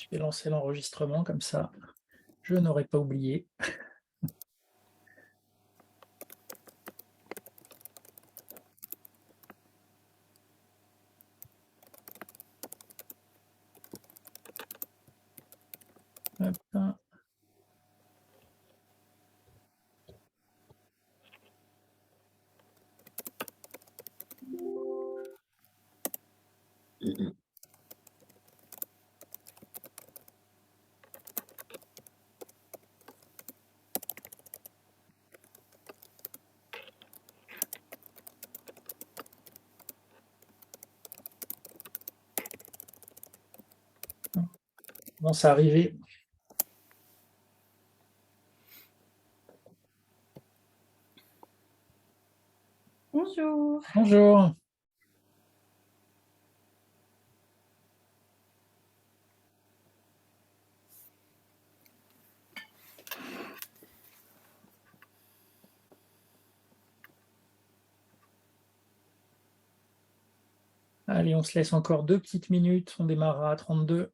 Je vais lancer l'enregistrement comme ça, je n'aurai pas oublié. Hop. Bon, ça arrivé. Bonjour. Bonjour. Allez, on se laisse encore 2 petites minutes, on démarrera à 32.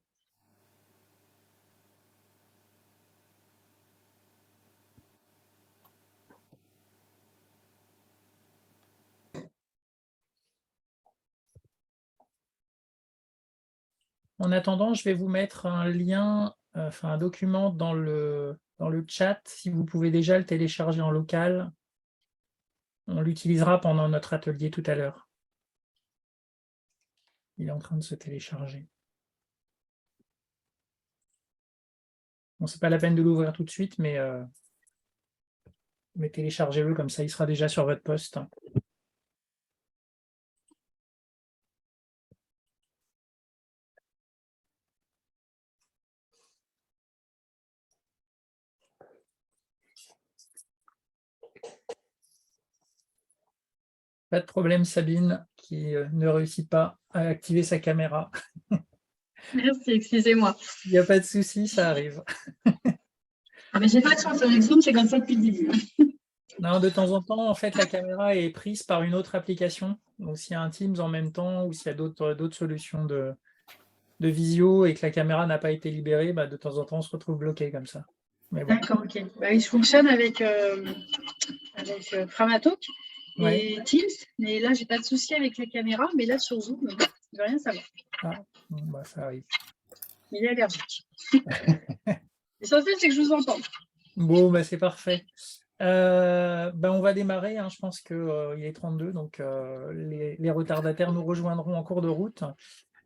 En attendant, je vais vous mettre un lien, enfin un document dans le chat, si vous pouvez déjà le télécharger en local. On l'utilisera pendant notre atelier tout à l'heure. Il est en train de se télécharger. Bon, c'est pas la peine de l'ouvrir tout de suite, mais téléchargez-le, comme ça il sera déjà sur votre poste. Pas de problème, Sabine, qui ne réussit pas à activer sa caméra. Merci, excusez-moi. Il n'y a pas de souci, ça arrive. Mais j'ai pas de chance avec Zoom, c'est comme ça depuis le début. Non, de temps en temps, en fait, la caméra est prise par une autre application. Donc, s'il y a un Teams en même temps ou s'il y a d'autres solutions de visio et que la caméra n'a pas été libérée, bah, de temps en temps, on se retrouve bloqué comme ça. Mais bon. D'accord, ok. Bah oui, je fonctionne avec Framatalk Ouais. et Teams, mais là, j'ai pas de souci avec la caméra, mais là, sur Zoom, je veux rien savoir. Ah, bon, bah, ça arrive. Il est allergique. L'essentiel, c'est que je vous entends. Bon, bah, c'est parfait. Bah, on va démarrer, hein. Je pense qu'il est 32, donc les retardataires nous rejoindront en cours de route.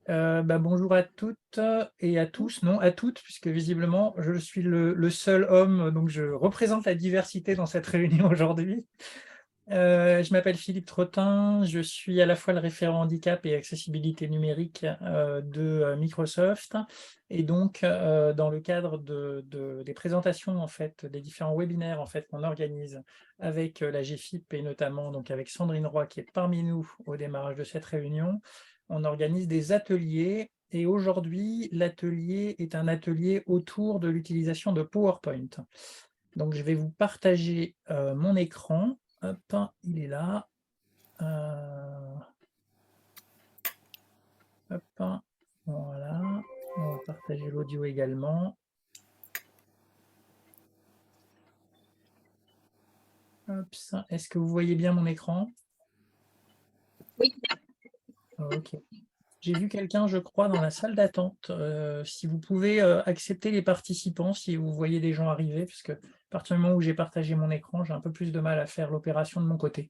Bah, bonjour à toutes et à tous, non à toutes, puisque visiblement je suis le seul homme, donc je représente la diversité dans cette réunion aujourd'hui. Je m'appelle Philippe Trottin, je suis à la fois le référent handicap et accessibilité numérique de Microsoft, et donc dans le cadre des présentations en fait, des différents webinaires en fait qu'on organise avec la GFIP et notamment donc avec Sandrine Roy qui est parmi nous au démarrage de cette réunion, on organise des ateliers. Et aujourd'hui, l'atelier est un atelier autour de l'utilisation de PowerPoint. Donc, je vais vous partager mon écran. Hop, il est là. Hop, voilà. On va partager l'audio également. Hop, est-ce que vous voyez bien mon écran? Oui. Ok. J'ai vu quelqu'un, je crois, dans la salle d'attente. Si vous pouvez accepter les participants, si vous voyez des gens arriver, parce que à partir du moment où j'ai partagé mon écran, j'ai un peu plus de mal à faire l'opération de mon côté.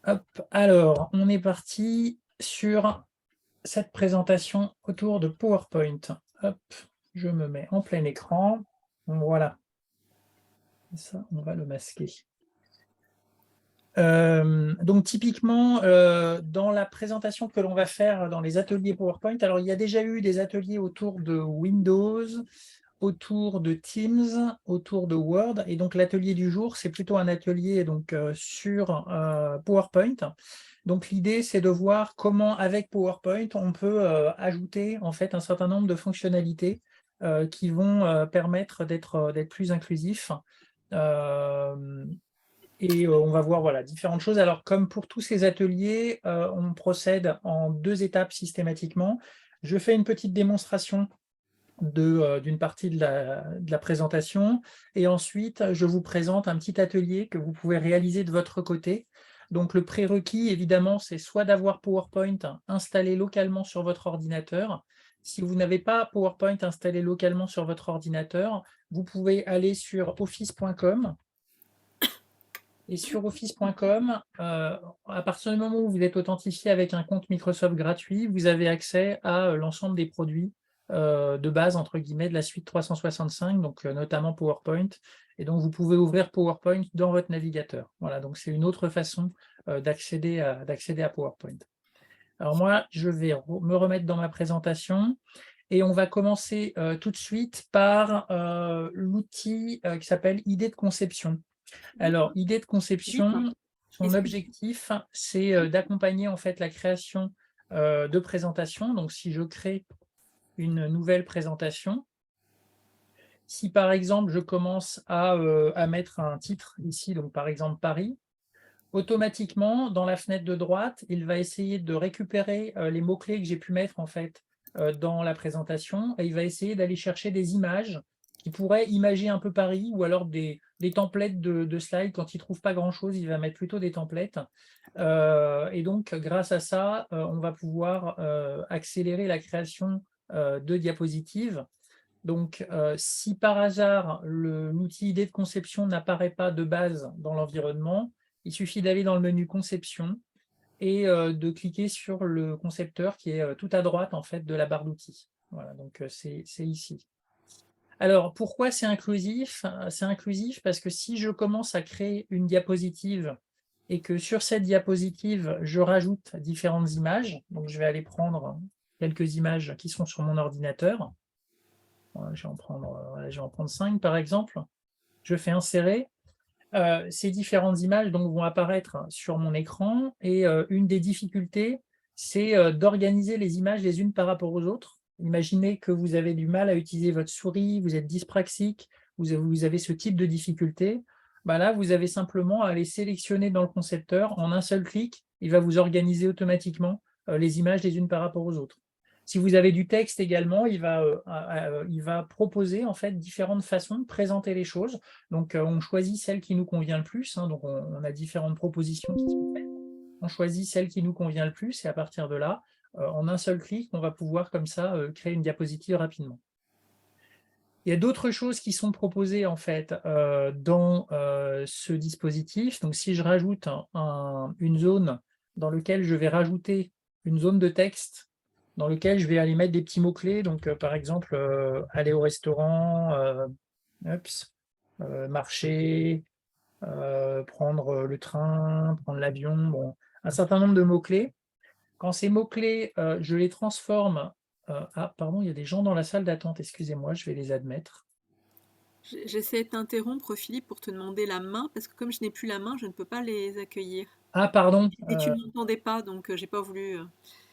Hop, alors, on est parti sur cette présentation autour de PowerPoint. Hop, je me mets en plein écran. Voilà. Ça, on va le masquer. Donc typiquement, dans la présentation que l'on va faire dans les ateliers PowerPoint, alors il y a déjà eu des ateliers autour de Windows, autour de Teams, autour de Word, et donc l'atelier du jour, c'est plutôt un atelier donc, sur PowerPoint. Donc l'idée, c'est de voir comment, avec PowerPoint, on peut ajouter en fait un certain nombre de fonctionnalités qui vont permettre d'être plus inclusif. Et on va voir voilà, différentes choses. Alors, comme pour tous ces ateliers, on procède en 2 étapes systématiquement. Je fais une petite démonstration d'une partie de la présentation et ensuite, je vous présente un petit atelier que vous pouvez réaliser de votre côté. Donc, le prérequis, évidemment, c'est soit d'avoir PowerPoint installé localement sur votre ordinateur. Si vous n'avez pas PowerPoint installé localement sur votre ordinateur, vous pouvez aller sur office.com. Et sur office.com, à partir du moment où vous êtes authentifié avec un compte Microsoft gratuit, vous avez accès à l'ensemble des produits de base, entre guillemets, de la suite 365, donc notamment PowerPoint. Et donc, vous pouvez ouvrir PowerPoint dans votre navigateur. Voilà, donc c'est une autre façon d'accéder à PowerPoint. Alors moi, je vais me remettre dans ma présentation et on va commencer tout de suite par l'outil qui s'appelle Idée de conception. Alors, idée de conception, son objectif, c'est d'accompagner en fait la création de présentations. Donc, si je crée une nouvelle présentation, si par exemple je commence à mettre un titre ici, donc par exemple Paris, automatiquement dans la fenêtre de droite, il va essayer de récupérer les mots-clés que j'ai pu mettre en fait dans la présentation et il va essayer d'aller chercher des images qui pourraient imager un peu Paris ou alors des templates de slides. Quand il ne trouve pas grand-chose, il va mettre plutôt des templates. Et donc, grâce à ça, on va pouvoir accélérer la création de diapositives. Donc, si par hasard, l'outil idée de conception n'apparaît pas de base dans l'environnement, il suffit d'aller dans le menu conception et de cliquer sur le concepteur qui est tout à droite en fait de la barre d'outils. Voilà, donc c'est ici. Alors, pourquoi c'est inclusif? C'est inclusif parce que si je commence à créer une diapositive et que sur cette diapositive, je rajoute différentes images, donc je vais aller prendre quelques images qui sont sur mon ordinateur. Voilà, je vais en prendre 5 par exemple. Je fais insérer. Ces différentes images donc, vont apparaître sur mon écran et une des difficultés, c'est d'organiser les images les unes par rapport aux autres. Imaginez que vous avez du mal à utiliser votre souris, vous êtes dyspraxique, vous avez ce type de difficulté. Bah là, vous avez simplement à aller sélectionner dans le concepteur, en un seul clic, il va vous organiser automatiquement les images les unes par rapport aux autres. Si vous avez du texte également, il va proposer en fait différentes façons de présenter les choses. Donc, on choisit celle qui nous convient le plus. Donc, on a différentes propositions qui sont faites. On choisit celle qui nous convient le plus et à partir de là, en un seul clic, on va pouvoir comme ça créer une diapositive rapidement. Il y a d'autres choses qui sont proposées en fait dans ce dispositif. Donc, si je rajoute une zone dans laquelle je vais rajouter une zone de texte dans lequel je vais aller mettre des petits mots-clés. Donc, par exemple, aller au restaurant, marcher, prendre le train, prendre l'avion, bon, un certain nombre de mots-clés. Quand ces mots-clés, je les transforme. Ah, pardon, il y a des gens dans la salle d'attente, excusez-moi, je vais les admettre. J'essaie de t'interrompre, Philippe, pour te demander la main, parce que comme je n'ai plus la main, je ne peux pas les accueillir. Ah, pardon. Et tu ne m'entendais pas, donc j'ai pas voulu.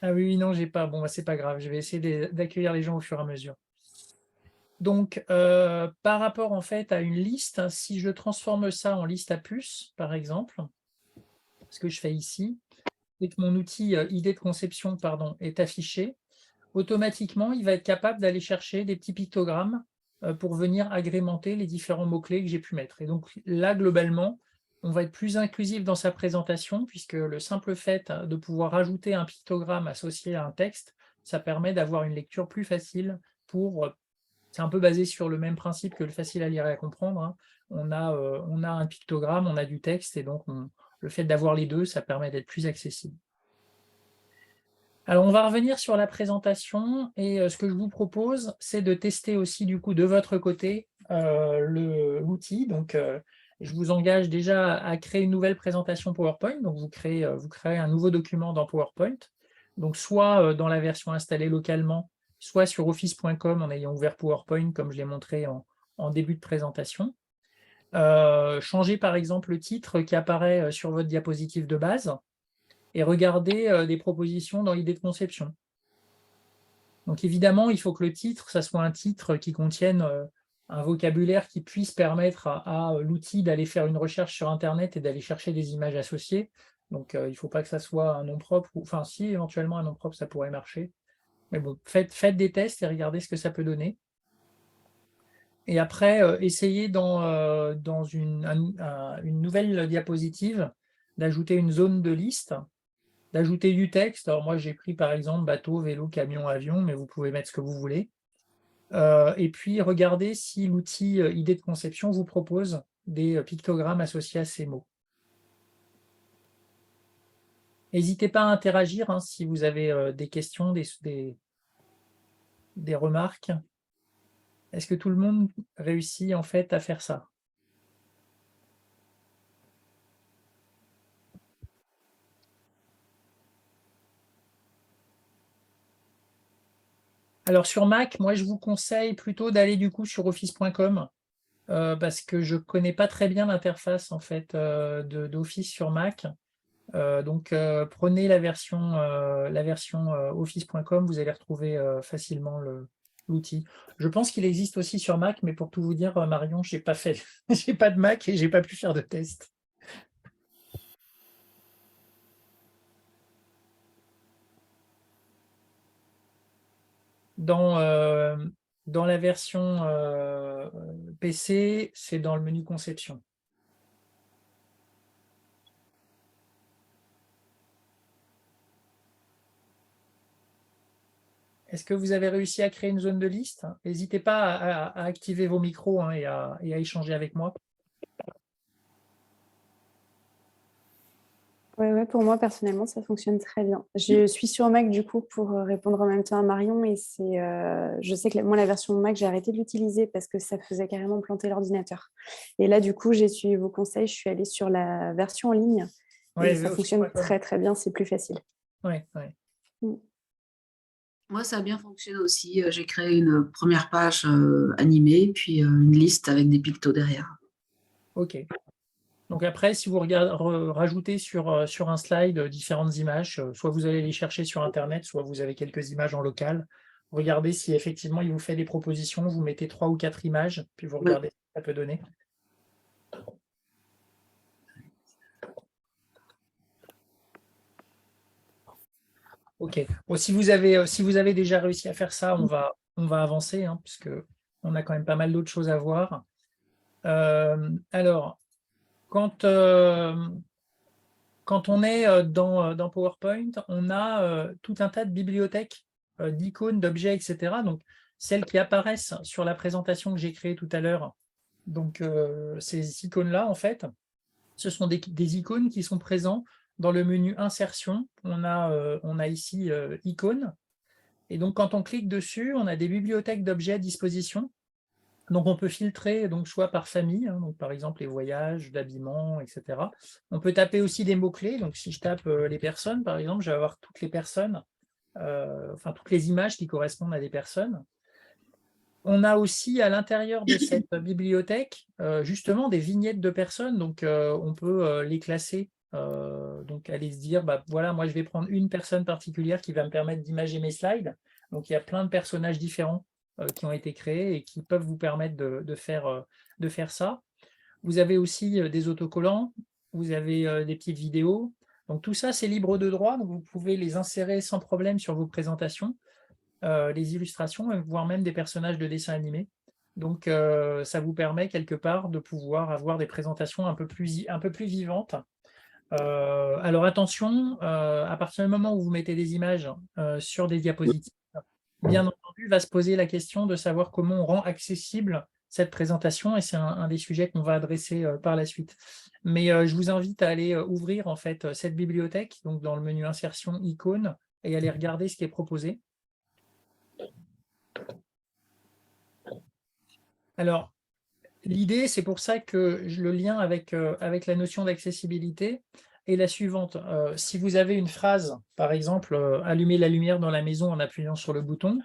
Ah oui, non, j'ai pas. Bon, bah, c'est pas grave, je vais essayer d'accueillir les gens au fur et à mesure. Donc, par rapport en fait à une liste, si je transforme ça en liste à puces, par exemple, ce que je fais ici, et que mon outil idée de conception pardon, est affiché, automatiquement, il va être capable d'aller chercher des petits pictogrammes pour venir agrémenter les différents mots-clés que j'ai pu mettre. Et donc là, globalement, on va être plus inclusif dans sa présentation puisque le simple fait de pouvoir ajouter un pictogramme associé à un texte, ça permet d'avoir une lecture plus facile pour c'est un peu basé sur le même principe que le facile à lire et à comprendre. On a un pictogramme, on a du texte, et donc le fait d'avoir les deux, ça permet d'être plus accessible. Alors, on va revenir sur la présentation, et ce que je vous propose, c'est de tester aussi du coup de votre côté l'outil. Donc, je vous engage déjà à créer une nouvelle présentation PowerPoint. Donc, vous créez un nouveau document dans PowerPoint. Donc, soit dans la version installée localement, soit sur office.com en ayant ouvert PowerPoint, comme je l'ai montré en début de présentation. Changez par exemple le titre qui apparaît sur votre diapositive de base et regardez des propositions dans l'idée de conception. Donc évidemment, il faut que le titre, ça soit un titre qui contienne un vocabulaire qui puisse permettre à l'outil d'aller faire une recherche sur Internet et d'aller chercher des images associées. Donc il ne faut pas que ça soit un nom propre, enfin si éventuellement un nom propre, ça pourrait marcher. Mais bon, faites des tests et regardez ce que ça peut donner. Et après, essayez dans une nouvelle diapositive d'ajouter une zone de liste, d'ajouter du texte. Alors moi, j'ai pris par exemple bateau, vélo, camion, avion, mais vous pouvez mettre ce que vous voulez. Et puis, regardez si l'outil idée de conception vous propose des pictogrammes associés à ces mots. N'hésitez pas à interagir hein, si vous avez des questions, des remarques. Est-ce que tout le monde réussit en fait à faire ça? Alors sur Mac, moi je vous conseille plutôt d'aller du coup sur office.com parce que je ne connais pas très bien l'interface en fait d'Office sur Mac. Donc prenez la version office.com, vous allez retrouver facilement l'outil. Je pense qu'il existe aussi sur Mac, mais pour tout vous dire, Marion, j'ai pas fait, j'ai pas de Mac et j'ai pas pu faire de test. Dans la version PC, c'est dans le menu conception. Est-ce que vous avez réussi à créer une zone de liste? N'hésitez pas à activer vos micros hein, et à échanger avec moi. Ouais, pour moi, personnellement, ça fonctionne très bien. Je suis sur Mac, du coup, pour répondre en même temps à Marion. Et je sais que moi, la version Mac, j'ai arrêté de l'utiliser parce que ça faisait carrément planter l'ordinateur. Et là, du coup, j'ai suivi vos conseils. Je suis allée sur la version en ligne. Ouais, et ça fonctionne très, très bien. C'est plus facile. Ouais. Moi, ça a bien fonctionné aussi. J'ai créé une première page animée, puis une liste avec des pictos derrière. OK. Donc après, si vous rajoutez sur un slide différentes images, soit vous allez les chercher sur Internet, soit vous avez quelques images en local. Regardez si effectivement il vous fait des propositions, vous mettez 3 ou 4 images, puis vous regardez ce que ça peut donner. OK. Bon, si vous avez déjà réussi à faire ça, on va avancer, hein, puisque on a quand même pas mal d'autres choses à voir. Alors, quand on est dans PowerPoint, on a tout un tas de bibliothèques d'icônes, d'objets, etc. Donc, celles qui apparaissent sur la présentation que j'ai créée tout à l'heure, donc ces icônes-là, en fait, ce sont des icônes qui sont présentes dans le menu Insertion. On a ici Icônes. Et donc, quand on clique dessus, on a des bibliothèques d'objets à disposition. Donc, on peut filtrer donc, soit par famille, hein, donc, par exemple les voyages, l'habillement, etc. On peut taper aussi des mots-clés. Donc, si je tape les personnes, par exemple, je vais avoir toutes les personnes, enfin toutes les images qui correspondent à des personnes. On a aussi à l'intérieur de cette bibliothèque justement des vignettes de personnes. Donc, on peut les classer. Donc, aller se dire, bah, voilà, moi, je vais prendre une personne particulière qui va me permettre d'imager mes slides. Donc, il y a plein de personnages différents qui ont été créés et qui peuvent vous permettre de faire ça. Vous avez aussi des autocollants, vous avez des petites vidéos. Donc, tout ça, c'est libre de droit. Donc, vous pouvez les insérer sans problème sur vos présentations, les illustrations, voire même des personnages de dessins animés. Donc, ça vous permet quelque part de pouvoir avoir des présentations un peu plus vivantes. Alors attention, à partir du moment où vous mettez des images sur des diapositives, bien entendu, va se poser la question de savoir comment on rend accessible cette présentation, et c'est un des sujets qu'on va adresser par la suite. Mais je vous invite à aller ouvrir en fait cette bibliothèque, donc dans le menu Insertion, Icônes, et aller regarder ce qui est proposé. Alors, l'idée, c'est pour ça que le lien avec la notion d'accessibilité est la suivante. Si vous avez une phrase, par exemple, allumer la lumière dans la maison en appuyant sur le bouton,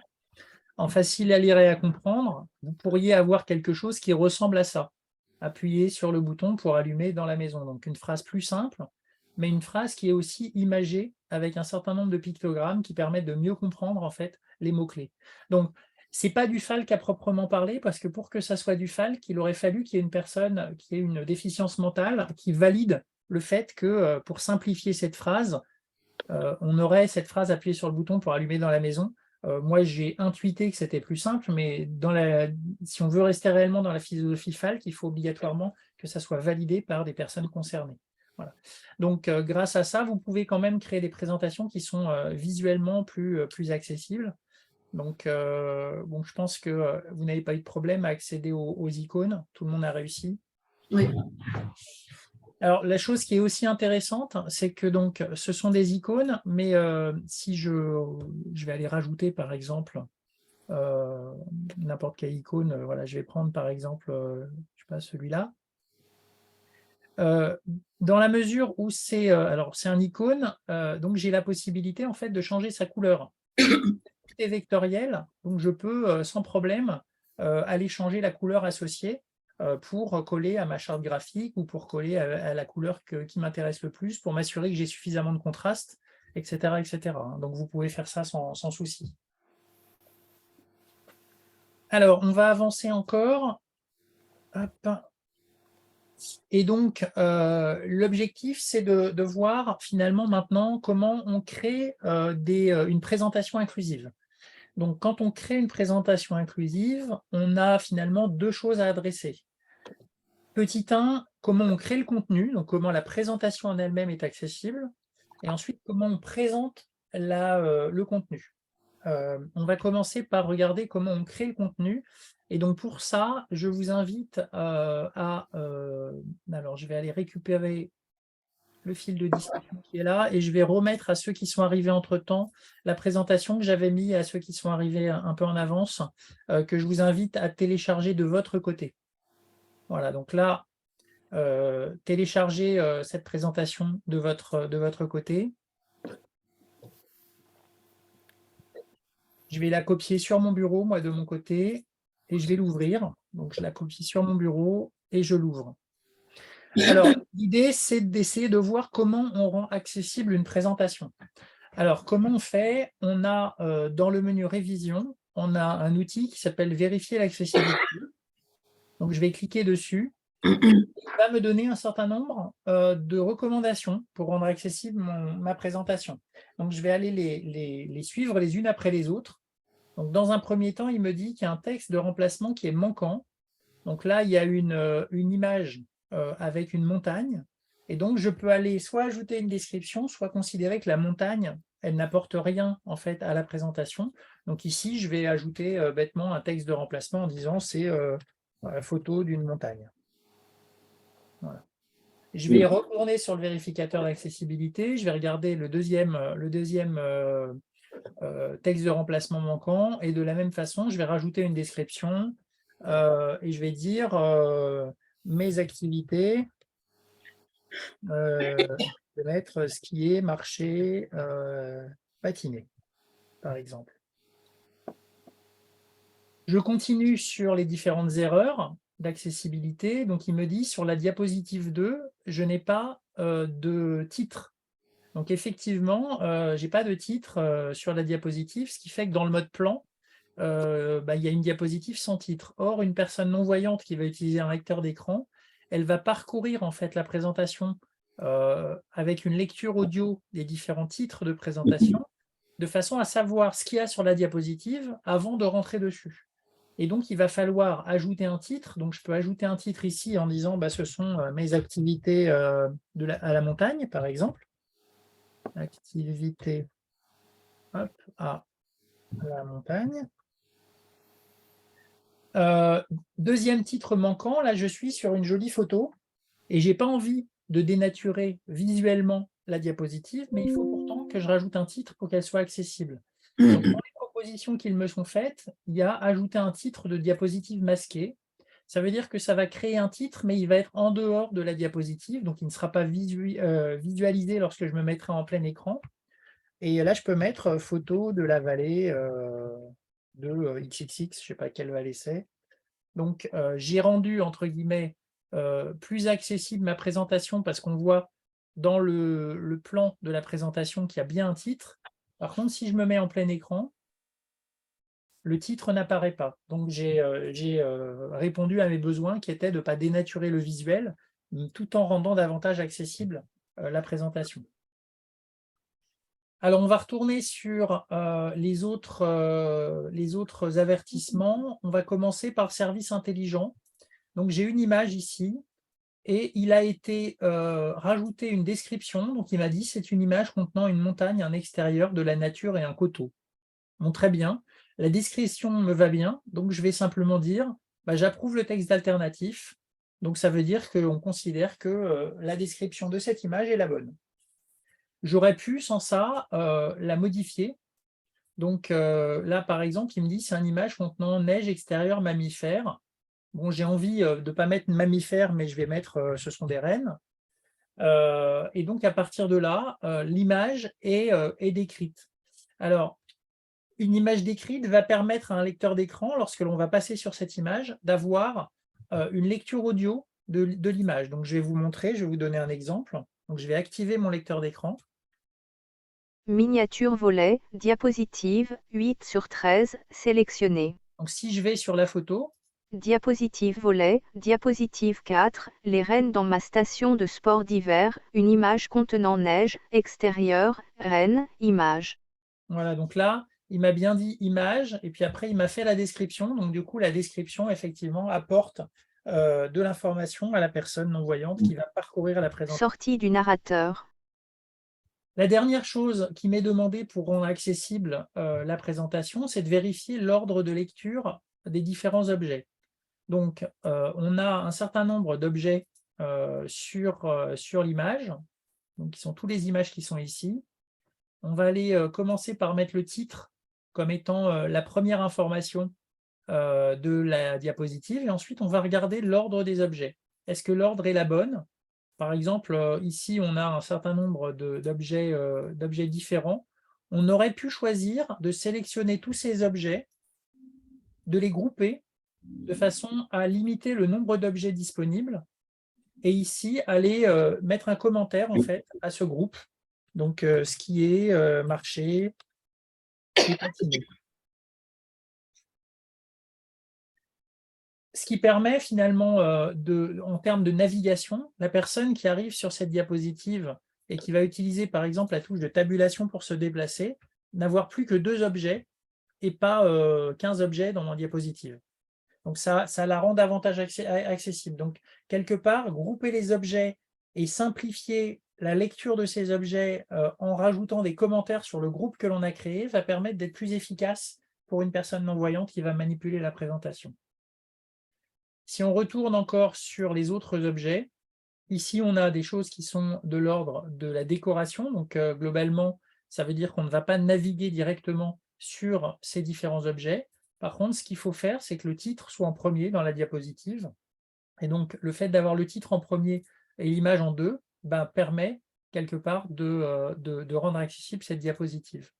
en facile à lire et à comprendre, vous pourriez avoir quelque chose qui ressemble à ça. Appuyer sur le bouton pour allumer dans la maison. Donc une phrase plus simple, mais une phrase qui est aussi imagée avec un certain nombre de pictogrammes qui permettent de mieux comprendre en fait les mots-clés. Donc, ce n'est pas du Falc à proprement parler, parce que pour que ça soit du Falc, il aurait fallu qu'il y ait une personne qui ait une déficience mentale qui valide le fait que, pour simplifier cette phrase, on aurait cette phrase appuyée sur le bouton pour allumer dans la maison. Moi, j'ai intuité que c'était plus simple, mais si on veut rester réellement dans la philosophie Falk, il faut obligatoirement que ça soit validé par des personnes concernées. Voilà. Donc, grâce à ça, vous pouvez quand même créer des présentations qui sont visuellement plus accessibles. Donc, bon, je pense que vous n'avez pas eu de problème à accéder aux icônes. Tout le monde a réussi. Oui. Alors, la chose qui est aussi intéressante, c'est que donc, ce sont des icônes, mais si je vais aller rajouter, par exemple, n'importe quelle icône, voilà, je vais prendre, par exemple, je sais pas, celui-là. Dans la mesure où c'est un icône, donc j'ai la possibilité, en fait, de changer sa couleur. Tout est vectoriel, donc je peux, sans problème, aller changer la couleur associée pour coller à ma charte graphique ou pour coller à la couleur qui m'intéresse le plus, pour m'assurer que j'ai suffisamment de contraste, etc., etc. Donc, vous pouvez faire ça sans souci. Alors, on va avancer encore. Hop. Et donc, l'objectif, c'est de voir finalement maintenant comment on crée une présentation inclusive. Donc, quand on crée une présentation inclusive, on a finalement deux choses à adresser. Petit 1, comment on crée le contenu, donc comment la présentation en elle-même est accessible, et ensuite comment on présente le contenu. On va commencer par regarder comment on crée le contenu. Et donc pour ça, je vous invite alors je vais aller récupérer le fil de discussion qui est là, et je vais remettre à ceux qui sont arrivés entre-temps la présentation que j'avais mis à ceux qui sont arrivés un peu en avance, que je vous invite à télécharger de votre côté. Voilà, donc là, téléchargez cette présentation de votre côté. Je vais la copier sur mon bureau, moi, de mon côté, et je vais l'ouvrir. Donc, je la copie sur mon bureau et je l'ouvre. Alors, l'idée, c'est d'essayer de voir comment on rend accessible une présentation. Alors, comment on fait? On a, dans le menu Révision, on a un outil qui s'appelle Vérifier l'accessibilité. Donc, je vais cliquer dessus. Il va me donner un certain nombre de recommandations pour rendre accessible ma présentation. Donc, je vais aller les suivre les unes après les autres. Donc, dans un premier temps, il me dit qu'il y a un texte de remplacement qui est manquant. Donc là, il y a une image avec une montagne. Et donc, je peux aller soit ajouter une description, soit considérer que la montagne, elle n'apporte rien en fait à la présentation. Donc ici, je vais ajouter bêtement un texte de remplacement en disant c'est la photo d'une montagne. Voilà. Je vais retourner sur le vérificateur d'accessibilité. Je vais regarder le deuxième texte de remplacement manquant, et de la même façon, je vais rajouter une description et je vais dire mes activités, je vais mettre skier, marcher, patiner, par exemple. Je continue sur les différentes erreurs d'accessibilité. Donc, il me dit sur la diapositive 2, je n'ai pas de titre. Donc, effectivement, je n'ai pas de titre sur la diapositive, ce qui fait que dans le mode plan, il y a une diapositive sans titre. Or, une personne non-voyante qui va utiliser un lecteur d'écran, elle va parcourir en fait la présentation avec une lecture audio des différents titres de présentation, de façon à savoir ce qu'il y a sur la diapositive avant de rentrer dessus. Et donc, il va falloir ajouter un titre. Donc, je peux ajouter un titre ici en disant ce sont mes activités à la montagne, par exemple. Activité à la montagne. Deuxième titre manquant, là je suis sur une jolie photo et j'ai pas envie de dénaturer visuellement la diapositive, mais il faut pourtant que je rajoute un titre pour qu'elle soit accessible. Donc, dans les propositions qui me sont faites, il y a ajouter un titre de diapositive masquée. Ça veut dire que ça va créer un titre, mais il va être en dehors de la diapositive, donc il ne sera pas visualisé lorsque je me mettrai en plein écran. Et là, je peux mettre photo de la vallée de XXX, je ne sais pas quelle vallée c'est. Donc, j'ai rendu, entre guillemets, plus accessible ma présentation parce qu'on voit dans le plan de la présentation qu'il y a bien un titre. Par contre, si je me mets en plein écran, le titre n'apparaît pas. Donc, j'ai répondu à mes besoins qui étaient de ne pas dénaturer le visuel, tout en rendant davantage accessible la présentation. Alors, on va retourner sur les autres avertissements. On va commencer par le service intelligent. Donc, j'ai une image ici et il a été rajouté une description. Donc, il m'a dit c'est une image contenant une montagne, un extérieur, de la nature et un coteau. Bon, très bien. La description me va bien. Donc, je vais simplement dire j'approuve le texte alternatif. Donc, ça veut dire qu'on considère que la description de cette image est la bonne. J'aurais pu, sans ça, la modifier. Donc là, par exemple, il me dit c'est une image contenant neige extérieure mammifère. Bon, j'ai envie de ne pas mettre mammifère, mais je vais mettre ce sont des rennes. Et donc, à partir de là, l'image est décrite. Alors, une image décrite va permettre à un lecteur d'écran, lorsque l'on va passer sur cette image, d'avoir une lecture audio de l'image. Donc, je vais vous montrer, je vais vous donner un exemple. Donc, je vais activer mon lecteur d'écran. Miniature volet, diapositive, 8/13, sélectionné. Donc, si je vais sur la photo, Diapositive volet, diapositive 4, les rennes dans ma station de sport d'hiver, une image contenant neige, extérieure, rennes, image. voilà, donc là, il m'a bien dit image, et puis après, il m'a fait la description. Donc, du coup, la description, effectivement, apporte de l'information à la personne non-voyante qui va parcourir la présentation. Sortie du narrateur. La dernière chose qui m'est demandée pour rendre accessible la présentation, c'est de vérifier l'ordre de lecture des différents objets. Donc, on a un certain nombre d'objets sur l'image, donc qui sont toutes les images qui sont ici. On va aller commencer par mettre le titre comme étant la première information de la diapositive, et ensuite on va regarder l'ordre des objets. Est-ce que l'ordre est la bonne? Par exemple, ici, on a un certain nombre d'objets différents. On aurait pu choisir de sélectionner tous ces objets, de les grouper de façon à limiter le nombre d'objets disponibles, et ici, aller mettre un commentaire en fait, à ce groupe. Donc, skier, marcher, et patiner. Ce qui permet finalement, en termes de navigation, la personne qui arrive sur cette diapositive et qui va utiliser par exemple la touche de tabulation pour se déplacer, n'avoir plus que 2 objets et pas 15 objets dans mon diapositive. Donc ça la rend davantage accessible. Donc quelque part, grouper les objets et simplifier la lecture de ces objets en rajoutant des commentaires sur le groupe que l'on a créé va permettre d'être plus efficace pour une personne non-voyante qui va manipuler la présentation. Si on retourne encore sur les autres objets, ici on a des choses qui sont de l'ordre de la décoration. Donc globalement, ça veut dire qu'on ne va pas naviguer directement sur ces différents objets. Par contre, ce qu'il faut faire, c'est que le titre soit en premier dans la diapositive. Et donc, le fait d'avoir le titre en premier et l'image en deux permet quelque part de rendre accessible cette diapositive.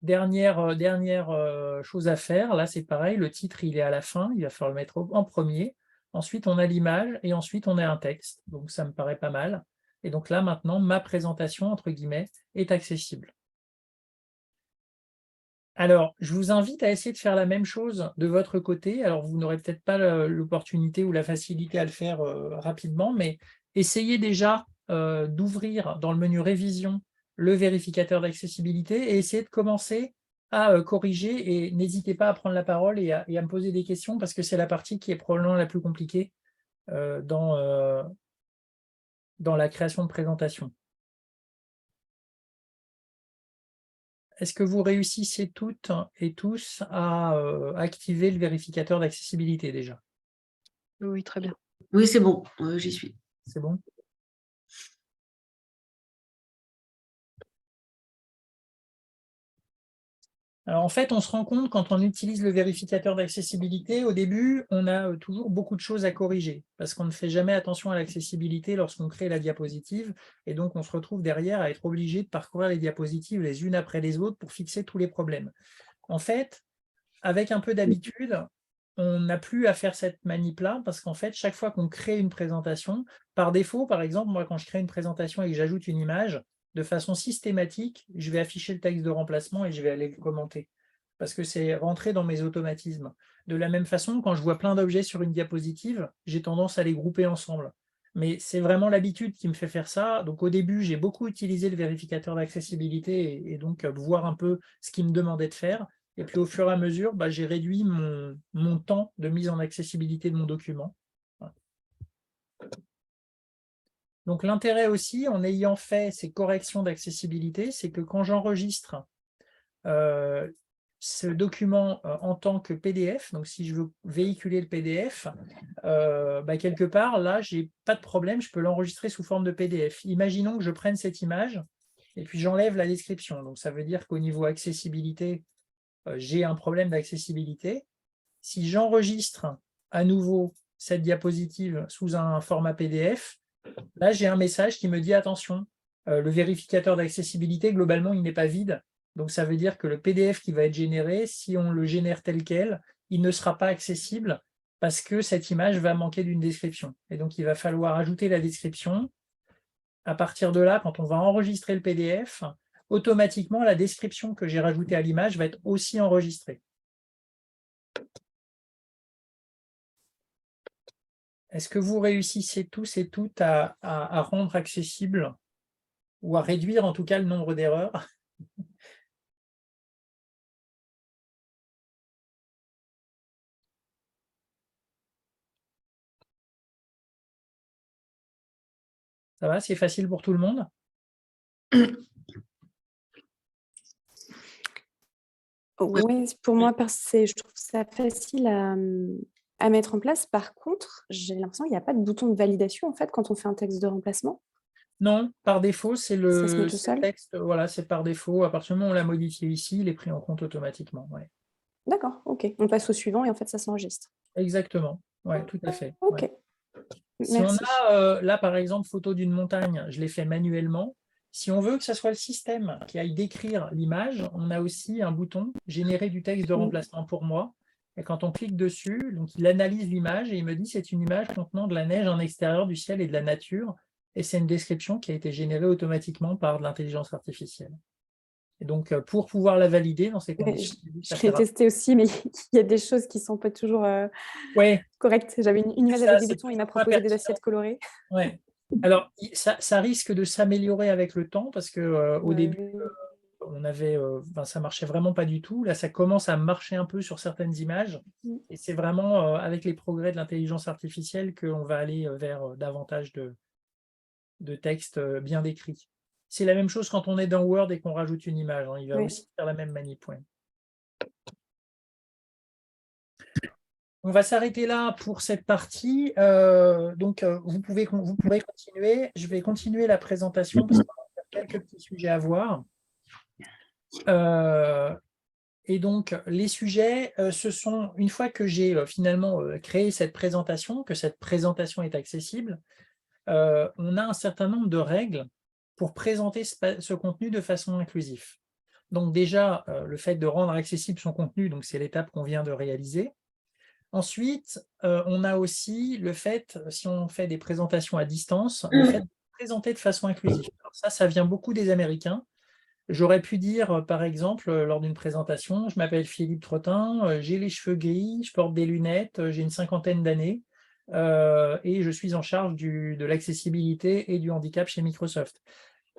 Dernière chose à faire, là c'est pareil, le titre il est à la fin, il va falloir le mettre en premier. Ensuite, on a l'image et ensuite on a un texte. Donc, ça me paraît pas mal. Et donc là, maintenant, ma présentation, entre guillemets, est accessible. Alors, je vous invite à essayer de faire la même chose de votre côté. Alors, vous n'aurez peut-être pas l'opportunité ou la facilité à le faire rapidement, mais essayez déjà d'ouvrir dans le menu révision le vérificateur d'accessibilité et essayez de commencer à corriger, et n'hésitez pas à prendre la parole et à me poser des questions parce que c'est la partie qui est probablement la plus compliquée dans la création de présentation. Est-ce que vous réussissez toutes et tous à activer le vérificateur d'accessibilité déjà? Oui, très bien. Oui, c'est bon, j'y suis. C'est bon? Alors, en fait, on se rend compte quand on utilise le vérificateur d'accessibilité, au début, on a toujours beaucoup de choses à corriger parce qu'on ne fait jamais attention à l'accessibilité lorsqu'on crée la diapositive, et donc on se retrouve derrière à être obligé de parcourir les diapositives les unes après les autres pour fixer tous les problèmes. En fait, avec un peu d'habitude, on n'a plus à faire cette manip-là parce qu'en fait, chaque fois qu'on crée une présentation, par défaut, par exemple, moi, quand je crée une présentation et que j'ajoute une image, de façon systématique, je vais afficher le texte de remplacement et je vais aller le commenter parce que c'est rentré dans mes automatismes. De la même façon, quand je vois plein d'objets sur une diapositive, j'ai tendance à les grouper ensemble. Mais c'est vraiment l'habitude qui me fait faire ça. Donc au début, j'ai beaucoup utilisé le vérificateur d'accessibilité et donc voir un peu ce qu'il me demandait de faire. Et puis au fur et à mesure, j'ai réduit mon temps de mise en accessibilité de mon document. Voilà. Donc l'intérêt aussi, en ayant fait ces corrections d'accessibilité, c'est que quand j'enregistre ce document en tant que PDF, donc si je veux véhiculer le PDF, quelque part, là, je n'ai pas de problème, je peux l'enregistrer sous forme de PDF. Imaginons que je prenne cette image et puis j'enlève la description. Donc ça veut dire qu'au niveau accessibilité, j'ai un problème d'accessibilité. Si j'enregistre à nouveau cette diapositive sous un format PDF, là, j'ai un message qui me dit « Attention, le vérificateur d'accessibilité, globalement, il n'est pas vide. Donc, ça veut dire que le PDF qui va être généré, si on le génère tel quel, il ne sera pas accessible parce que cette image va manquer d'une description. Et donc, il va falloir ajouter la description. À partir de là, quand on va enregistrer le PDF, automatiquement, la description que j'ai rajoutée à l'image va être aussi enregistrée. Est-ce que vous réussissez tous et toutes à rendre accessible ou à réduire en tout cas le nombre d'erreurs? Ça va, c'est facile pour tout le monde? Oui, pour moi, je trouve ça facile à mettre en place. Par contre, j'ai l'impression qu'il n'y a pas de bouton de validation en fait quand on fait un texte de remplacement. Non, par défaut, c'est Ça se met tout le seul. texte, voilà, c'est par défaut. À partir du moment où on l'a modifié ici, il est pris en compte automatiquement. Ouais. D'accord, ok. On passe au suivant et en fait, ça s'enregistre. Exactement, ouais, tout à fait. Ok, Ouais. Si merci. on a là, par exemple, photo d'une montagne, je l'ai fait manuellement. Si on veut que ce soit le système qui aille décrire l'image, on a aussi un bouton « Générer du texte de remplacement pour moi ». Et quand on clique dessus, donc il analyse l'image et il me dit c'est une image contenant de la neige en extérieur, du ciel et de la nature. Et c'est une description qui a été générée automatiquement par de l'intelligence artificielle. Et donc, pour pouvoir la valider dans ces conditions... Je l'ai testé aussi, mais il y a des choses qui ne sont pas toujours correctes. J'avais une image avec des boutons, il m'a proposé des assiettes colorées. Ouais. Alors, ça risque de s'améliorer avec le temps parce qu'au début, on avait, ça marchait vraiment pas du tout. Là, ça commence à marcher un peu sur certaines images. Et c'est vraiment avec les progrès de l'intelligence artificielle qu'on va aller vers davantage de textes bien décrits. C'est la même chose quand on est dans Word et qu'on rajoute une image. Hein. Il va aussi faire la même manip. Ouais. On va s'arrêter là pour cette partie. Donc, vous pourrez continuer. Je vais continuer la présentation parce qu'on a quelques petits sujets à voir. Et donc, les sujets, ce sont, une fois que j'ai finalement créé cette présentation, que cette présentation est accessible, on a un certain nombre de règles pour présenter ce contenu de façon inclusive. Donc déjà, le fait de rendre accessible son contenu, donc c'est l'étape qu'on vient de réaliser. Ensuite, on a aussi le fait, si on fait des présentations à distance, le fait de présenter de façon inclusive. Alors ça vient beaucoup des Américains. J'aurais pu dire, par exemple, lors d'une présentation, je m'appelle Philippe Trottin, j'ai les cheveux gris, je porte des lunettes, j'ai une 50aine d'années et je suis en charge de l'accessibilité et du handicap chez Microsoft.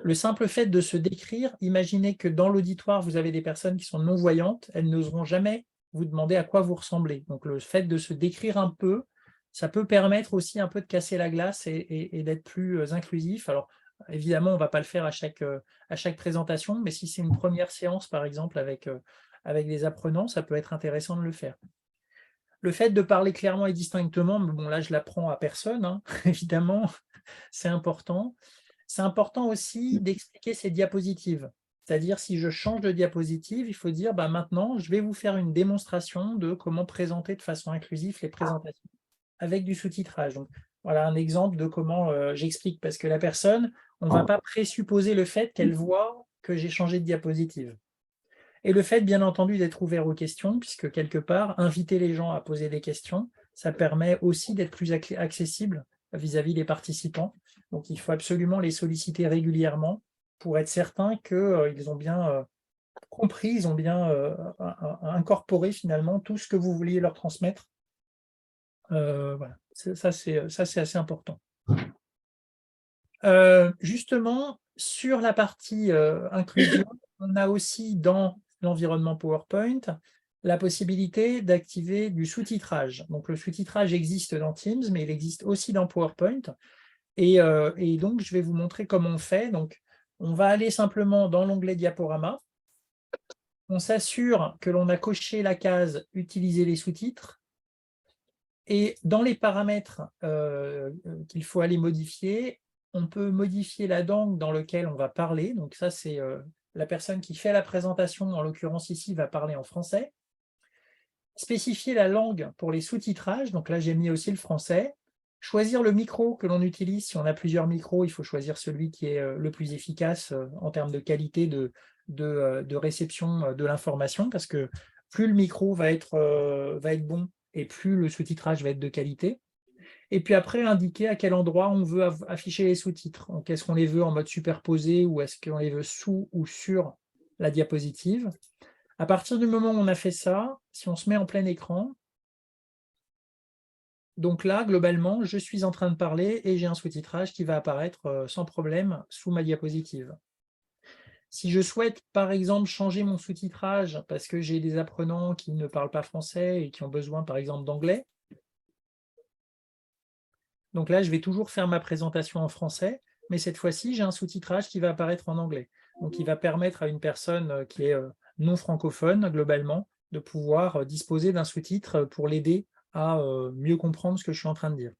Le simple fait de se décrire, imaginez que dans l'auditoire, vous avez des personnes qui sont non-voyantes, elles n'oseront jamais vous demander à quoi vous ressemblez. Donc le fait de se décrire un peu, ça peut permettre aussi un peu de casser la glace et d'être plus inclusif. Alors évidemment, on ne va pas le faire à chaque présentation, mais si c'est une première séance, par exemple, avec des apprenants, ça peut être intéressant de le faire. Le fait de parler clairement et distinctement, bon là je l'apprends à personne, hein, évidemment, c'est important. C'est important aussi d'expliquer ces diapositives. C'est-à-dire, si je change de diapositive, il faut dire maintenant, je vais vous faire une démonstration de comment présenter de façon inclusive les présentations avec du sous-titrage. Donc, voilà un exemple de comment j'explique, parce que la personne, on ne va pas présupposer le fait qu'elle voit que j'ai changé de diapositive. Et le fait, bien entendu, d'être ouvert aux questions, puisque quelque part, inviter les gens à poser des questions, ça permet aussi d'être plus accessible vis-à-vis des participants. Donc, il faut absolument les solliciter régulièrement pour être certain qu'ils ont bien compris, ils ont bien incorporé finalement tout ce que vous vouliez leur transmettre. Voilà. Ça, c'est assez important. Justement, sur la partie inclusion, on a aussi dans l'environnement PowerPoint la possibilité d'activer du sous-titrage. Donc, le sous-titrage existe dans Teams, mais il existe aussi dans PowerPoint. Et donc, je vais vous montrer comment on fait. Donc, on va aller simplement dans l'onglet Diaporama. On s'assure que l'on a coché la case « Utiliser les sous-titres ». Et dans les paramètres qu'il faut aller modifier, on peut modifier la langue dans laquelle on va parler. Donc ça, c'est la personne qui fait la présentation, en l'occurrence ici, va parler en français. Spécifier la langue pour les sous-titrages. Donc là, j'ai mis aussi le français. Choisir le micro que l'on utilise. Si on a plusieurs micros, il faut choisir celui qui est le plus efficace en termes de qualité de réception de l'information, parce que plus le micro va être bon et plus le sous-titrage va être de qualité. Et puis après, indiquer à quel endroit on veut afficher les sous-titres. Donc, est-ce qu'on les veut en mode superposé ou est-ce qu'on les veut sous ou sur la diapositive? À partir du moment où on a fait ça, si on se met en plein écran, donc là, globalement, je suis en train de parler et j'ai un sous-titrage qui va apparaître sans problème sous ma diapositive. Si je souhaite, par exemple, changer mon sous-titrage parce que j'ai des apprenants qui ne parlent pas français et qui ont besoin, par exemple, d'anglais, donc là, je vais toujours faire ma présentation en français, mais cette fois-ci, j'ai un sous-titrage qui va apparaître en anglais. Donc, il va permettre à une personne qui est non francophone, globalement, de pouvoir disposer d'un sous-titre pour l'aider à mieux comprendre ce que je suis en train de dire.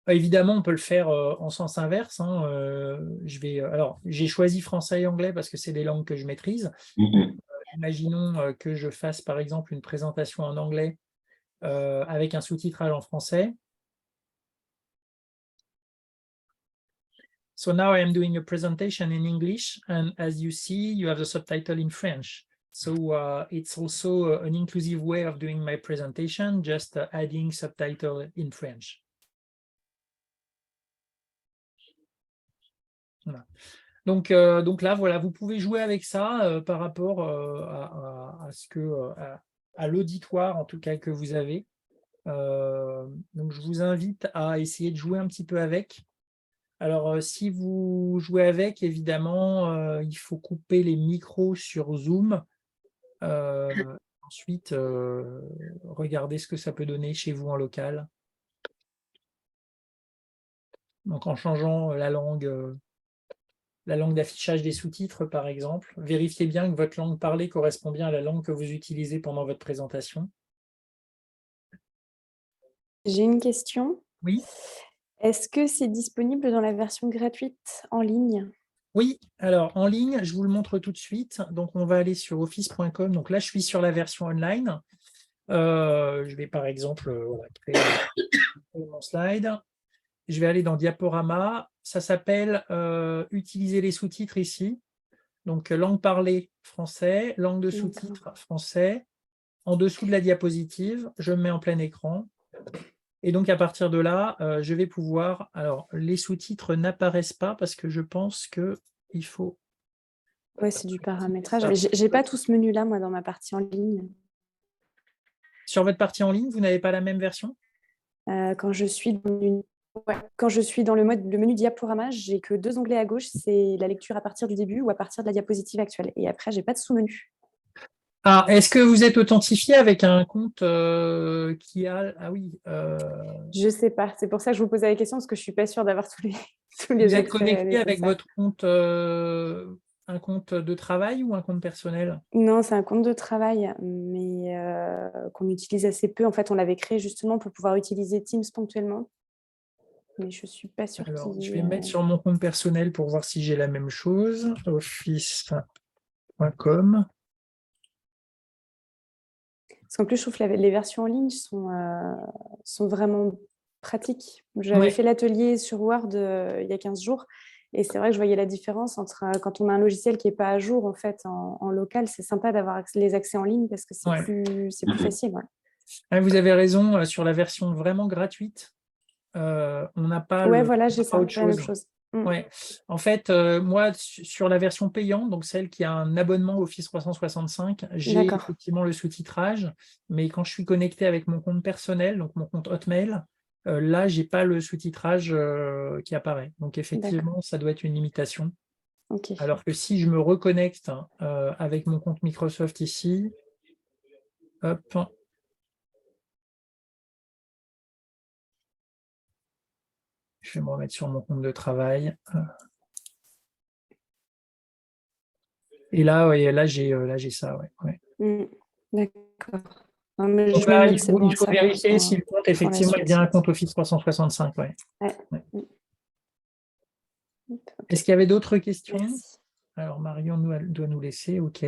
Évidemment, on peut le faire en sens inverse. Alors, j'ai choisi français et anglais parce que c'est des langues que je maîtrise. Imaginons que je fasse, par exemple, une présentation en anglais avec un sous-titrage en français. So now I am doing a presentation in English, and as you see, you have the subtitle in French. So it's also an inclusive way of doing my presentation, just adding subtitle in French. Voilà. Donc là, voilà, vous pouvez jouer avec ça par rapport à l'auditoire, en tout cas, que vous avez. Donc, je vous invite à essayer de jouer un petit peu avec. Alors, si vous jouez avec, évidemment, il faut couper les micros sur Zoom. Ensuite, regardez ce que ça peut donner chez vous en local. Donc, en changeant la langue d'affichage des sous-titres, par exemple. Vérifiez bien que votre langue parlée correspond bien à la langue que vous utilisez pendant votre présentation. J'ai une question. Oui. Est-ce que c'est disponible dans la version gratuite en ligne? Oui, alors en ligne, je vous le montre tout de suite. Donc, on va aller sur office.com. Donc là, je suis sur la version online. Je vais par exemple créer mon slide. Je vais aller dans Diaporama. Ça s'appelle utiliser les sous-titres ici. Donc, langue parlée, français, langue de sous-titres, français. En dessous de la diapositive, je me mets en plein écran. Et donc, à partir de là, je vais pouvoir… Alors, les sous-titres n'apparaissent pas parce que je pense qu'il faut… Oui, c'est du paramétrage. Je n'ai pas tout ce menu-là, moi, dans ma partie en ligne. Sur votre partie en ligne, vous n'avez pas la même version? Quand je suis dans le menu diaporama, j'ai que 2 onglets à gauche, c'est la lecture à partir du début ou à partir de la diapositive actuelle. Et après, je n'ai pas de sous-menu. Ah, est-ce que vous êtes authentifié avec un compte qui a… Ah oui. Je ne sais pas. C'est pour ça que je vous posais la question, parce que je ne suis pas sûre d'avoir tous les Vous êtes accès connecté avec nécessaires. votre compte, un compte de travail ou un compte personnel? Non, c'est un compte de travail, mais qu'on utilise assez peu. En fait, on l'avait créé justement pour pouvoir utiliser Teams ponctuellement. Mais je ne suis pas sûre. Alors, je vais me mettre sur mon compte personnel pour voir si j'ai la même chose. Office.com. Parce qu'en plus, je trouve que les versions en ligne sont vraiment pratiques. J'avais fait l'atelier sur Word il y a 15 jours. Et c'est vrai que je voyais la différence entre quand on a un logiciel qui n'est pas à jour en fait, en local, c'est sympa d'avoir les accès en ligne parce que c'est plus facile. Ouais. Vous avez raison, sur la version vraiment gratuite, on n'a pas voilà, j'ai ça, la même chose. Ouais. En fait, moi, sur la version payante, donc celle qui a un abonnement Office 365, j'ai effectivement le sous-titrage, mais quand je suis connecté avec mon compte personnel, donc mon compte Hotmail, là, j'ai pas le sous-titrage qui apparaît. Donc effectivement, ça doit être une limitation. Ok. Alors que si je me reconnecte avec mon compte Microsoft ici, hop, je vais me remettre sur mon compte de travail. Et là, ouais, là j'ai ça. Ouais. D'accord. Non, mais Donc je me là, le il note, c'est faut, bon il à faut savoir vérifier si le compte, pour la effectivement, est suite. bien un compte Office 365. Ouais. Ouais. Ouais. Ok. Est-ce qu'il y avait d'autres questions? Merci. Alors, Marion doit nous laisser, OK.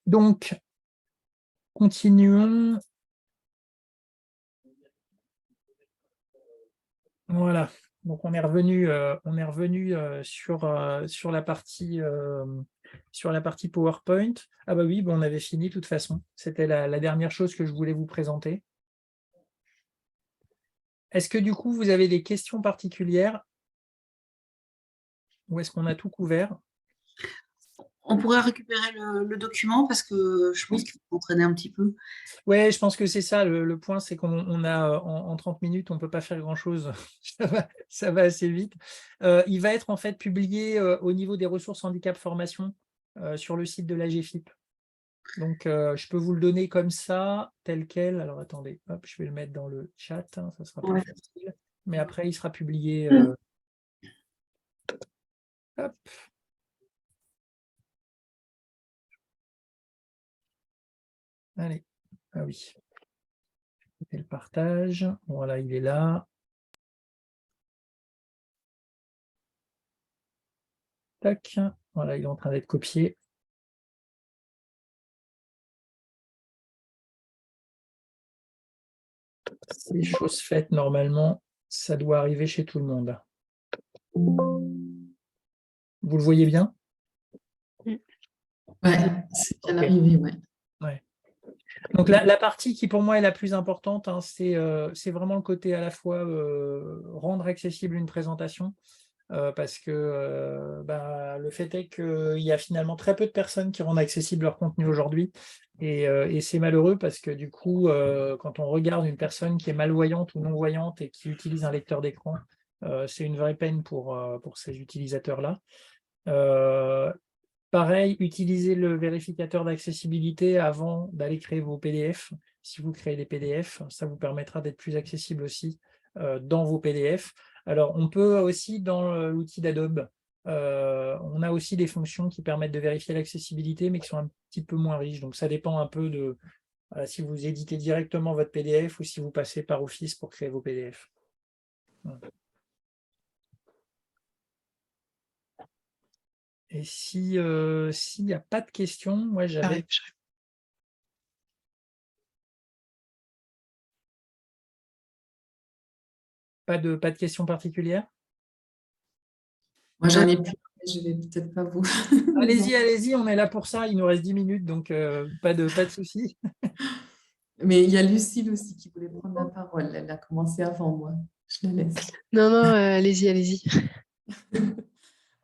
Donc, continuons. Voilà. Donc, on est revenu sur la partie PowerPoint. Ah bah oui, bon, on avait fini de toute façon. C'était la dernière chose que je voulais vous présenter. Est-ce que du coup, vous avez des questions particulières? Ou est-ce qu'on a tout couvert? On pourrait récupérer le document parce que je pense qu'il faut entraîner un petit peu. Ouais, je pense que c'est ça. Le point, c'est qu'on a en 30 minutes, on ne peut pas faire grand-chose. Ça va assez vite. Il va être en fait publié au niveau des ressources handicap formation sur le site de l'AGFIP. Donc, je peux vous le donner comme ça, tel quel. Alors, attendez, hop, je vais le mettre dans le chat, hein, ça sera plus facile. Mais après, il sera publié. Hop. Allez, ah oui. Et le partage. Voilà, il est là. Tac. Voilà, il est en train d'être copié. C'est chose faite, normalement, ça doit arriver chez tout le monde. Vous le voyez bien? Ouais, c'est bien Ok. arrivé, ouais. Ouais. Donc la partie qui pour moi est la plus importante, hein, c'est vraiment le côté à la fois rendre accessible une présentation, parce que le fait est qu'il y a finalement très peu de personnes qui rendent accessible leur contenu aujourd'hui, et c'est malheureux parce que du coup, quand on regarde une personne qui est malvoyante ou non-voyante et qui utilise un lecteur d'écran, c'est une vraie peine pour ces utilisateurs-là. Pareil, utilisez le vérificateur d'accessibilité avant d'aller créer vos PDF. Si vous créez des PDF, ça vous permettra d'être plus accessible aussi dans vos PDF. Alors, on peut aussi, dans l'outil d'Adobe, on a aussi des fonctions qui permettent de vérifier l'accessibilité, mais qui sont un petit peu moins riches. Donc, ça dépend un peu de si vous éditez directement votre PDF ou si vous passez par Office pour créer vos PDF. Voilà. Et s'il n'y a pas de questions, moi j'avais... Pas de questions particulières? Moi, j'en ai plus, mais je vais peut-être pas vous. Allez-y, on est là pour ça. Il nous reste 10 minutes, donc pas de souci. Mais il y a Lucille aussi qui voulait prendre la parole. Elle a commencé avant moi. Je la laisse. Non, allez-y.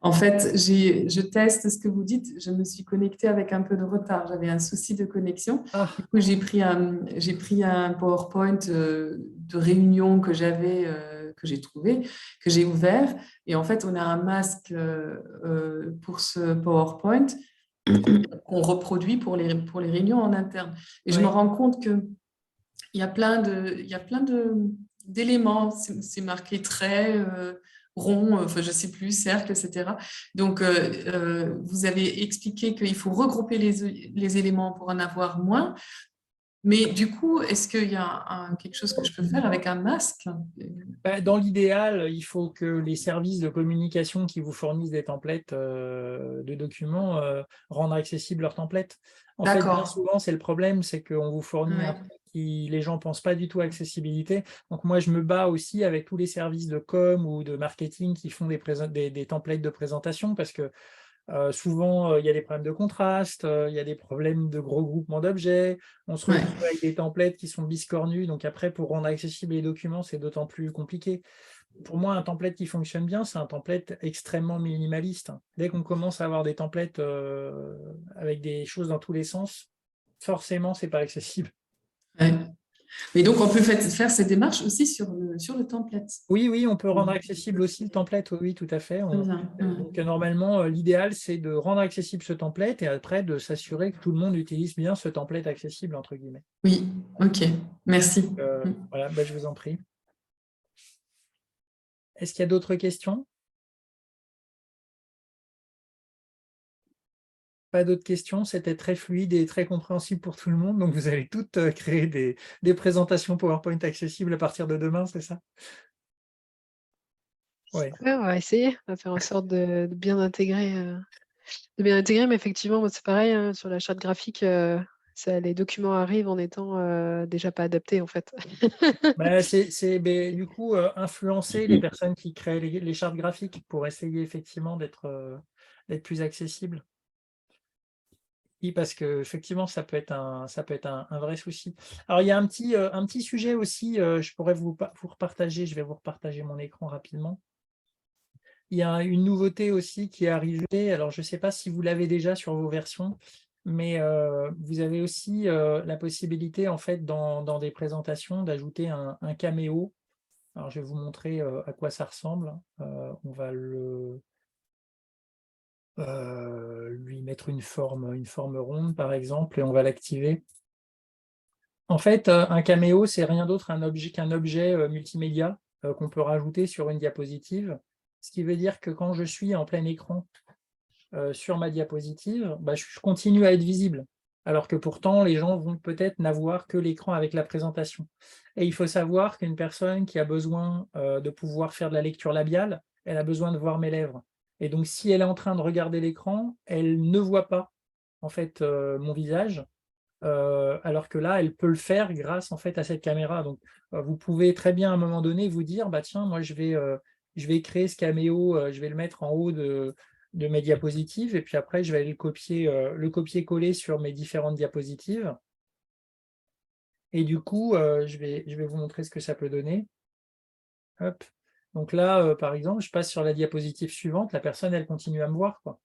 En fait, je teste ce que vous dites. Je me suis connectée avec un peu de retard. J'avais un souci de connexion. Ah. Du coup, j'ai pris un PowerPoint de réunion que j'avais, que j'ai trouvé, que j'ai ouvert. Et en fait, on a un masque pour ce PowerPoint qu'on reproduit pour les réunions en interne. Et je me rends compte que il y a plein d'éléments. C'est marqué trait, rond, enfin je sais plus, cercle, etc. Donc vous avez expliqué qu'il faut regrouper les éléments pour en avoir moins. Mais du coup, est-ce qu'il y a quelque chose que je peux faire avec un masque? Dans l'idéal, il faut que les services de communication qui vous fournissent des templates de documents rendent accessibles leurs templates. En fait, bien souvent, c'est le problème, c'est qu'on vous fournit un truc qui les gens ne pensent pas du tout à accessibilité. Donc moi, je me bats aussi avec tous les services de com ou de marketing qui font des templates de présentation parce que souvent, il y a des problèmes de contraste, il y a des problèmes de gros groupements d'objets, on se retrouve avec des templates qui sont biscornus, donc après, pour rendre accessibles les documents, c'est d'autant plus compliqué. Pour moi, un template qui fonctionne bien, c'est un template extrêmement minimaliste. Dès qu'on commence à avoir des templates avec des choses dans tous les sens, forcément, c'est pas accessible. Ouais. Mais donc, on peut faire ces démarches aussi sur le template. Oui, on peut rendre accessible aussi le template, oui, tout à fait. Donc, normalement, l'idéal, c'est de rendre accessible ce template et après de s'assurer que tout le monde utilise bien ce template accessible, entre guillemets. Oui, ok, merci. Voilà, je vous en prie. Est-ce qu'il y a d'autres questions? Pas d'autres questions, c'était très fluide et très compréhensible pour tout le monde. Donc, vous allez toutes créer des présentations PowerPoint accessibles à partir de demain, c'est ça? Ouais. Ouais, on va essayer, on va faire en sorte de bien intégrer, mais effectivement, moi, c'est pareil, hein, sur la charte graphique, les documents arrivent en étant déjà pas adaptés, en fait. C'est du coup influencer les personnes qui créent les chartes graphiques pour essayer effectivement d'être plus accessible. Oui, parce que effectivement, ça peut être un vrai souci. Alors, il y a un petit sujet aussi, je pourrais vous repartager, je vais vous repartager mon écran rapidement. Il y a une nouveauté aussi qui est arrivée. Alors, je ne sais pas si vous l'avez déjà sur vos versions, mais vous avez aussi la possibilité, en fait, dans des présentations, d'ajouter un caméo. Alors, je vais vous montrer à quoi ça ressemble. On va lui mettre une forme ronde, par exemple, et on va l'activer. En fait, un caméo, c'est rien d'autre qu'un objet multimédia qu'on peut rajouter sur une diapositive. Ce qui veut dire que quand je suis en plein écran sur ma diapositive, je continue à être visible. Alors que pourtant, les gens vont peut-être n'avoir que l'écran avec la présentation. Et il faut savoir qu'une personne qui a besoin de pouvoir faire de la lecture labiale, elle a besoin de voir mes lèvres. Et donc, si elle est en train de regarder l'écran, elle ne voit pas en fait mon visage, alors que là, elle peut le faire grâce en fait à cette caméra. Donc, vous pouvez très bien à un moment donné vous dire, tiens, moi je vais créer ce caméo, je vais le mettre en haut de mes diapositives, et puis après je vais aller le copier-coller sur mes différentes diapositives. Et du coup, je vais vous montrer ce que ça peut donner. Hop. Donc là, par exemple, je passe sur la diapositive suivante, la personne, elle continue à me voir, quoi.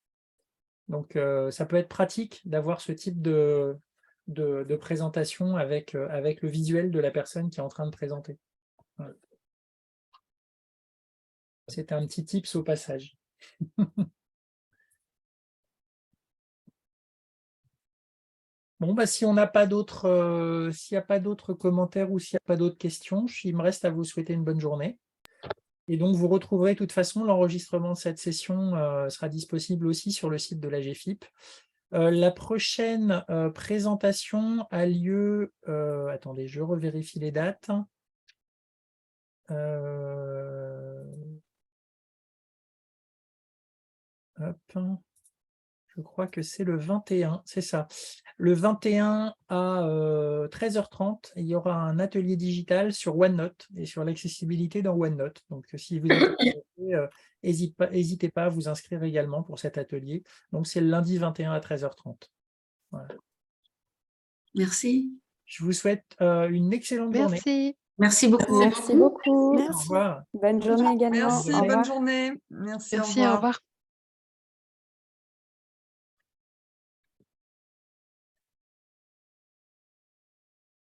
Donc, ça peut être pratique d'avoir ce type de présentation avec le visuel de la personne qui est en train de présenter. Voilà. C'était un petit tips au passage. Bon, s'il n'y a pas d'autres commentaires ou s'il n'y a pas d'autres questions, il me reste à vous souhaiter une bonne journée. Et donc, vous retrouverez de toute façon l'enregistrement de cette session sera disponible aussi sur le site de la GFIP. La prochaine présentation a lieu, attendez, je revérifie les dates. Hop. Je crois que c'est le 21, c'est ça. Le 21 à 13h30, il y aura un atelier digital sur OneNote et sur l'accessibilité dans OneNote. Donc, si vous êtes intéressé, n'hésitez pas à vous inscrire également pour cet atelier. Donc, c'est le lundi 21 à 13h30. Voilà. Merci. Je vous souhaite une excellente journée. Merci. Merci beaucoup. Merci beaucoup. Au revoir. Bonne journée également. Merci, Au revoir. bonne journée. Merci, au Merci, au revoir. revoir.